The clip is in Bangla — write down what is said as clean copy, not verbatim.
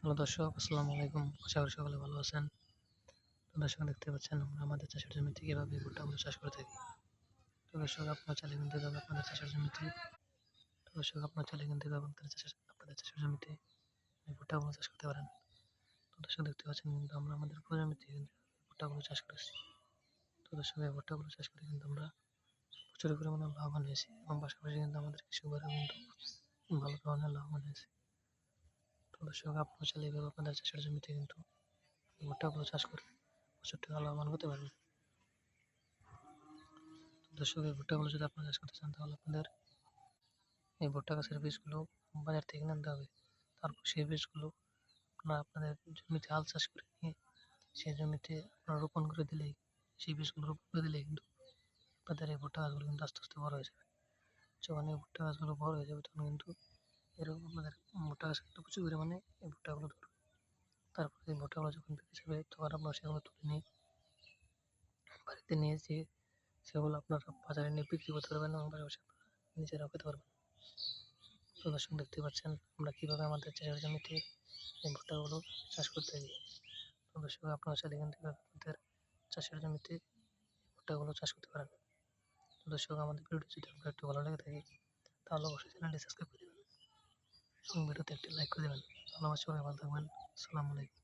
হ্যালো দর্শক, আসসালামু আলাইকুম। আশা করি সকলে ভালো আছেন। তো দর্শক দেখতে পাচ্ছেন আমরা আমাদের চাষের জমিতে কিভাবে ভুট্টাগুলো চাষ করে থাকি। তো দর্শক আপনারা চাইলে কিন্তু এভাবে আপনাদের চাষের জমিতে তো দর্শক আপনারা চাইলে কিন্তু এভাবে আপনাদের চাষের জমিতে এই ভুট্টাগুলো চাষ করতে পারেন। তো দর্শক দেখতে পাচ্ছেন কিন্তু আমরা আমাদের পুরো জমিতে কিন্তু ভুট্টাগুলো চাষ করেছি। তো দর্শক এই ভুট্টাগুলো চাষ করে কিন্তু আমরা প্রচুর পরিমাণে লাভবান হয়েছি এবং পাশাপাশি কিন্তু আমাদের কৃষকরা কিন্তু ভালো ধরনের লাভবান হয়েছে। তো দর্শক আপনারা চাইলে এভাবে আপনাদের চাষের জমিতে কিন্তু ভুট্টাগুলো চাষ করে প্রচুর টাকা লাভবান হতে পারবেন। দর্শক এই ভুট্টাগুলো যদি আপনারা চাষ করতে চান তাহলে আপনাদের এই ভুট্টা গাছের বীজগুলো বাজার থেকে কিনতে হবে। তারপর সেই বীজগুলো আপনারা আপনাদের জমিতে হাল চাষ করে নিয়ে সেই জমিতে আপনারা রোপণ করে দিলেই সেই বীজগুলো রোপণ করে দিলেই কিন্তু আপনাদের এই ভুট্টা গাছগুলো কিন্তু আস্তে আস্তে বড় হয়ে যাবে। যখন এই ভুট্টা গাছগুলো বড় হয়ে যাবে তখন কিন্তু এরকম আপনাদের ভুট্টা গাছ কিন্তু প্রচুর পরিমাণে এই ভুট্টাগুলো ধরবে। তারপরে এই ভুট্টাগুলো যখন পেকে যাবে তখন আপনারা সেগুলো তুলে নিয়ে বাড়িতে নিয়ে যেয়ে সেগুলো আপনারা বাজারে নিয়ে বিক্রি করতে পারবেন এবং পাশাপাশি আপনারা নিজেরাও খেতে পারবেন। তো দর্শক দেখতে পাচ্ছেন আমরা কীভাবে আমাদের চাষের জমিতে এই ভুট্টাগুলো চাষ করতে থাকি। তো দর্শক আপনারা চাইলে কিন্তু এভাবে আপনাদের চাষের জমিতে ভুট্টাগুলো চাষ করতে পারেন। তো দর্শক আমাদের ভিডিওটি যদি আপনার একটু ভালো লেগে থাকে তাহলে অবশ্যই চ্যানেলটি সাবস্ক্রাইব করে দেবেন এবং ভিডিওতে একটি লাইক করে দেবেন। ধন্যবাদ, সবাই ভালো থাকবেন। আসসালামু আলাইকুম।